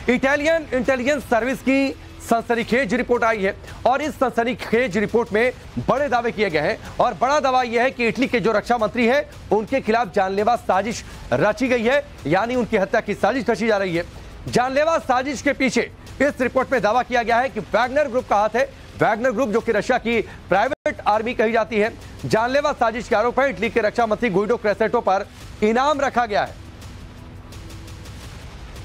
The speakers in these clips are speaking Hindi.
इटालियन इंटेलिजेंस सर्विस की सनसनीखेज रिपोर्ट आई है और इस सनसनीखेज रिपोर्ट में बड़े दावे किए गए हैं और बड़ा दावा यह है कि इटली के जो रक्षा मंत्री है उनके खिलाफ जानलेवा साजिश रची गई है, यानी उनकी हत्या की साजिश रची जा रही है। जानलेवा साजिश के पीछे इस रिपोर्ट में दावा किया गया है कि वैगनर ग्रुप का हाथ है। वैगनर ग्रुप जो कि रशिया की प्राइवेट आर्मी कही जाती है। जानलेवा साजिश के आरोप है इटली के रक्षा मंत्री गुइडो क्रेसेटो पर इनाम रखा गया है।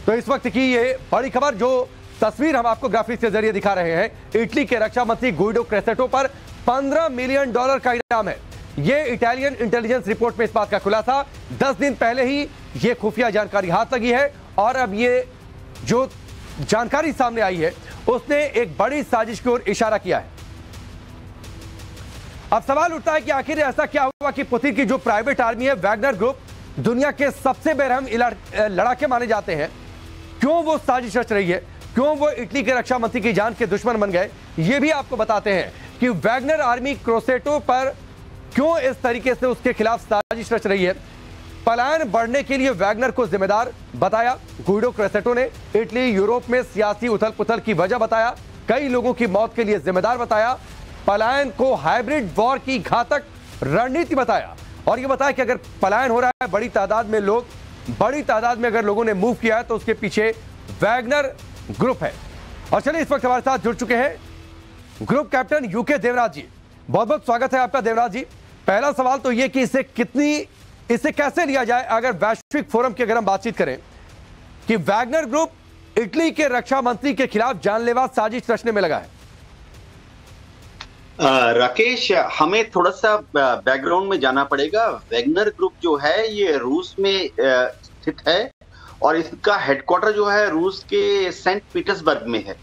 तो इस वक्त की ये बड़ी खबर, जो तस्वीर हम आपको ग्राफिक्स के जरिए दिखा रहे हैं, इटली के रक्षा मंत्री गुइडो क्रेसेटो पर $15 मिलियन का इनाम है। ये इटालियन इंटेलिजेंस रिपोर्ट में इस बात का खुलासा 10 दिन पहले ही ये खुफिया जानकारी हाथ लगी है और अब ये जो जानकारी सामने आई है उसने एक बड़ी साजिश की ओर इशारा किया है। अब सवाल उठता है कि आखिर ऐसा क्या हुआ कि पुतिन की जो प्राइवेट आर्मी है वैगनर ग्रुप, दुनिया के सबसे बेरहम लड़ाके माने जाते हैं, क्यों वो साजिश रच रही है, क्यों वो इटली के रक्षा मंत्री की जान के दुश्मन बन गए, ये भी आपको बताते हैं कि वैगनर आर्मी क्रोसेटो पर क्यों इस तरीके से उसके खिलाफ साजिश रच रही है। पलायन बढ़ने के लिए वैगनर को जिम्मेदार बताया गुइडो क्रेसेटो ने। इटली यूरोप में सियासी उथल पुथल की वजह बताया, कई लोगों की मौत के लिए जिम्मेदार बताया, पलायन को हाइब्रिड वॉर की घातक रणनीति बताया और यह बताया कि अगर पलायन हो रहा है, बड़ी तादाद में अगर लोगों ने मूव किया है तो उसके पीछे वैगनर ग्रुप है। और चलिए इस वक्त हमारे साथ जुड़ चुके हैं ग्रुप कैप्टन यूके देवराज जी। बहुत बहुत स्वागत है आपका देवराज जी। पहला सवाल तो यह कि इसे कैसे लिया जाए अगर वैश्विक फोरम की अगर हम बातचीत करें कि वैगनर ग्रुप इटली के रक्षा मंत्री के खिलाफ जानलेवा साजिश रचने में लगा है। राकेश, हमें थोड़ा सा बैकग्राउंड में जाना पड़ेगा। वैगनर ग्रुप जो है ये रूस में स्थित है और इसका हेडक्वार्टर जो है रूस के सेंट पीटर्सबर्ग में है।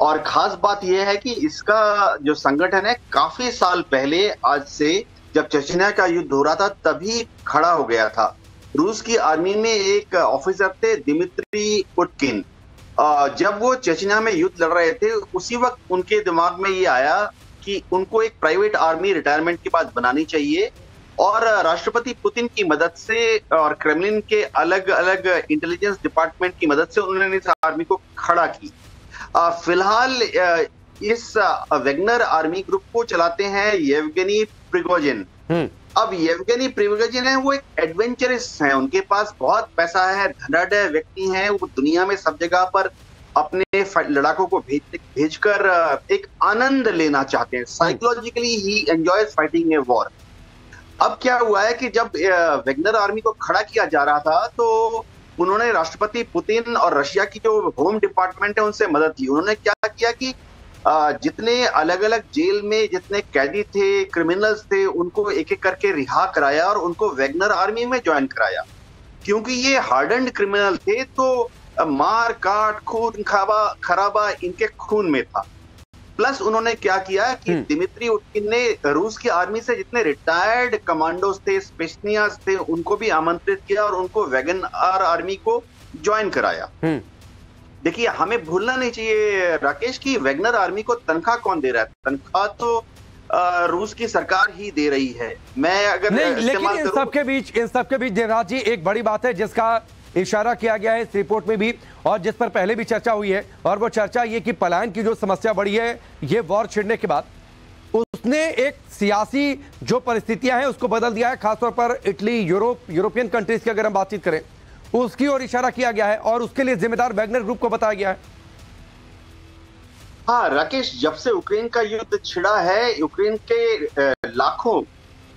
और खास बात यह है कि इसका जो संगठन है काफी साल पहले, आज से जब चेचन्या का युद्ध हो रहा था तभी खड़ा हो गया था। रूस की आर्मी में एक ऑफिसर थे दिमित्री उटकिन। जब वो चेचन्या में युद्ध लड़ रहे थे उसी वक्त उनके दिमाग में ये आया कि उनको एक प्राइवेट आर्मी रिटायरमेंट के बाद बनानी चाहिए और राष्ट्रपति पुतिन की मदद से और क्रेमलिन के अलग अलग इंटेलिजेंस डिपार्टमेंट की मदद से उन्होंने इस आर्मी को खड़ा की। फिलहाल इस वैगनर आर्मी ग्रुप को चलाते हैं येवगेनी प्रिगोजिन। अब येवगेनी प्रिगोजिन है वो एक एडवेंचरस है, उनके पास बहुत पैसा है, धनाढ्य व्यक्ति हैं, वो दुनिया में सब जगह पर अपने लड़ाकों को भेजकर एक आनंद लेना चाहते हैं। Psychologically he enjoys fighting a war. अब क्या हुआ है कि जब वैगनर आर्मी को खड़ा किया जा रहा था तो उन्होंने राष्ट्रपति पुतिन और रशिया की जो होम डिपार्टमेंट है उनसे मदद ली। उन्होंने क्या किया कि जितने अलग अलग जेल में जितने कैदी थे, क्रिमिनल्स थे, उनको एक एक करके रिहा कराया और उनको वैगनर आर्मी में ज्वाइन कराया। क्योंकि ये हार्डन्ड क्रिमिनल थे तो मार काट खून खराबा इनके खून में था। प्लस उन्होंने क्या किया कि दिमित्री उटकिन ने रूस की आर्मी से जितने रिटायर्ड कमांडोज थे, स्पेशनियाज थे, उनको भी आमंत्रित किया और उनको वैगनर आर्मी को ज्वाइन कराया। देखिए, हमें भूलना नहीं चाहिए राकेश कि वैगनर आर्मी को तनख्वाह कौन दे रहा है? तनख्वाह तो रूस की सरकार ही दे रही है। मैं अगर नहीं, लेकिन इन सबके बीच देवराज जी एक बड़ी बात है जिसका इशारा किया गया है इस रिपोर्ट में भी और जिस पर पहले भी चर्चा हुई है, और वो चर्चा ये कि पलायन की जो समस्या बढ़ी है ये वॉर छिड़ने के बाद, उसने एक सियासी जो परिस्थितियां हैं उसको बदल दिया है। खासतौर पर इटली, यूरोपियन कंट्रीज की अगर हम बातचीत करें उसकी ओर इशारा किया गया है और उसके लिए जिम्मेदार वैगनर ग्रुप को बताया गया है। हाँ राकेश, जब से यूक्रेन का युद्ध छिड़ा है, यूक्रेन के लाखों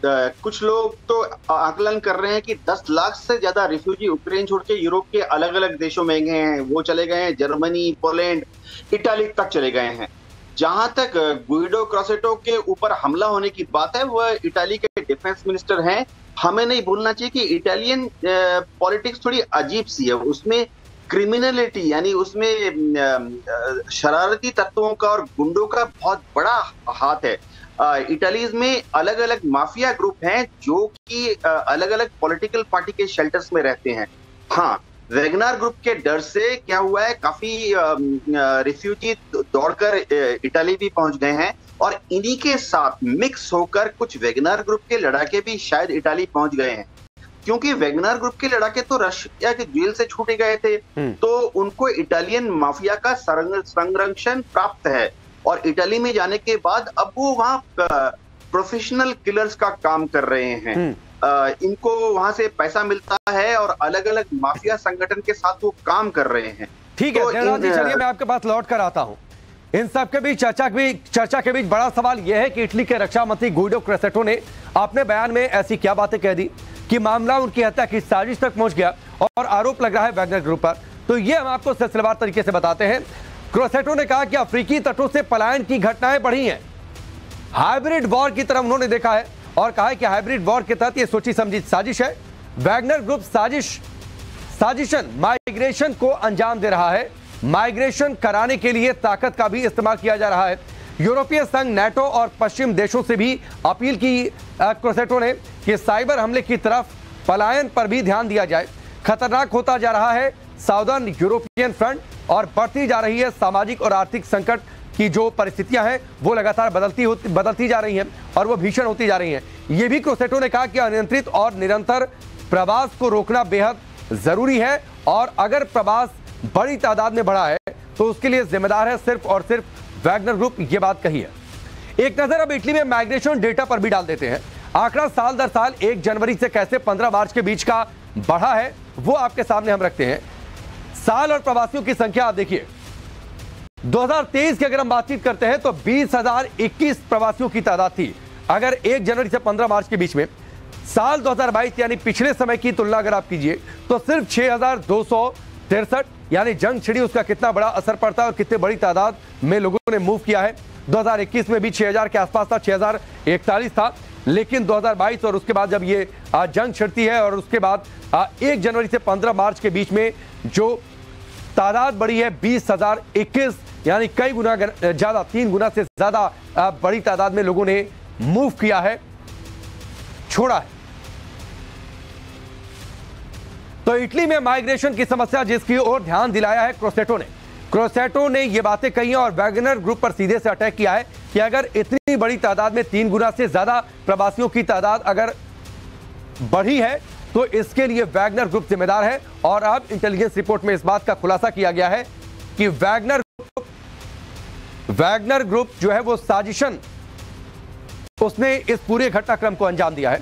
कुछ लोग तो आकलन कर रहे हैं कि 10 लाख से ज्यादा रिफ्यूजी यूक्रेन छोड़ के यूरोप के अलग अलग देशों में गए हैं। वो चले गए हैं जर्मनी, पोलैंड, इटाली तक चले गए हैं। जहां तक गुइडो क्रेसेटो के ऊपर हमला होने की बात है, वह इटाली के डिफेंस मिनिस्टर हैं। हमें नहीं भूलना चाहिए कि इटालियन पॉलिटिक्स थोड़ी अजीब सी है। उसमें क्रिमिनलिटी यानी उसमें शरारती तत्वों का और गुंडों का बहुत बड़ा हाथ है। इटली में अलग अलग माफिया ग्रुप हैं जो कि अलग अलग पॉलिटिकल पार्टी के शेल्टर्स में रहते हैं। हाँ, वैगनर ग्रुप के डर से क्या हुआ है, काफी रिफ्यूजी दौड़कर इटली भी पहुंच गए हैं और इन्हीं के साथ मिक्स होकर कुछ वैगनर ग्रुप के लड़ाके भी शायद इटली पहुंच गए हैं। क्योंकि वैगनर ग्रुप के लड़ाके तो रशिया के जेल से छूटे गए थे, तो उनको इटालियन माफिया का संरक्षण प्राप्त है और इटली में जाने के बाद अब वो वहाँ प्रोफेशनल किलर्स का काम कर रहे हैं। इनको वहां से पैसा मिलता है और अलग अलग माफिया संगठन के साथ वो काम कर रहे हैं। ठीक है चलिए मैं आपके पास लौट कर आता हूं। इन सब के बीच चर्चा के बीच बड़ा सवाल यह है कि इटली के रक्षा मंत्री गुइडो क्रेसेटो ने अपने बयान में ऐसी क्या बातें कह दी कि मामला उनकी हत्या की साजिश तक पहुंच गया और आरोप लग रहा है वैगनर ग्रुप पर। तो ये हम आपको सिलसिलेवार तरीके से बताते हैं। क्रेसेटो ने कहा कि अफ्रीकी तटों से पलायन की घटनाएं बढ़ी हैं, हाइब्रिड वॉर की तरफ उन्होंने देखा है और कहा है कि हाइब्रिड वॉर के तहत यह सोची समझी साजिश है। वैगनर ग्रुप साजिशन माइग्रेशन को अंजाम दे रहा है, माइग्रेशन कराने के लिए ताकत का भी इस्तेमाल किया जा रहा है। यूरोपीय संघ, नाटो और पश्चिम देशों से भी अपील की क्रेसेटो ने कि साइबर हमले की तरफ पलायन पर भी ध्यान दिया जाए। खतरनाक होता जा रहा है साउदर्न यूरोपियन फ्रंट और बढ़ती जा रही है सामाजिक और आर्थिक संकट की जो परिस्थितियां हैं वो लगातार बदलती जा रही हैं और वो भीषण होती जा रही हैं। ये भी क्रेसेटो ने कहा कि अनियंत्रित और निरंतर प्रवास को रोकना बेहद जरूरी है और अगर प्रवास बड़ी तादाद में बढ़ा है तो उसके लिए जिम्मेदार है सिर्फ और सिर्फ वैगनर ग्रुप। ये बात कही है। एक नजर अब इटली में माइग्रेशन डेटा पर भी डाल देते हैं। आंकड़ा साल दर साल 1 जनवरी से कैसे 15 मार्च के बीच का बढ़ा है वो आपके सामने हम रखते हैं। साल और प्रवासियों की संख्या आप देखिए, 2023 की अगर हम बातचीत करते हैं तो 20,021 प्रवासियों की तादाद थी। अगर 1 जनवरी से 15 मार्च के बीच में साल 2022 यानी पिछले समय की तुलना अगर आप कीजिए तो सिर्फ 6,263, यानी जंग छिड़ी उसका कितना बड़ा असर पड़ता है और कितनी बड़ी तादाद में लोगों ने मूव किया है। 2021 में भी 6,000 के आसपास था, 6,041 था, लेकिन 2022 और उसके बाद जब ये जंग छिड़ती है और उसके बाद 1 जनवरी से 15 मार्च के बीच में जो तादाद बढ़ी है 20,021, यानी कई गुना ज्यादा, 3 गुना से ज्यादा बड़ी तादाद में लोगों ने मूव किया है, छोड़ा है। तो इटली में माइग्रेशन की समस्या जिसकी ओर ध्यान दिलाया है क्रेसेटो ने ये बातें कही हैं और वैगनर ग्रुप पर सीधे से अटैक किया है कि अगर इतनी बड़ी तादाद में 3 गुना से ज्यादा प्रवासियों की तादाद अगर बढ़ी है तो इसके लिए वैगनर ग्रुप जिम्मेदार है। और अब इंटेलिजेंस रिपोर्ट में इस बात का खुलासा किया गया है कि वैगनर ग्रुप जो है वो साजिशन, उसने इस पूरे घटनाक्रम को अंजाम दिया है।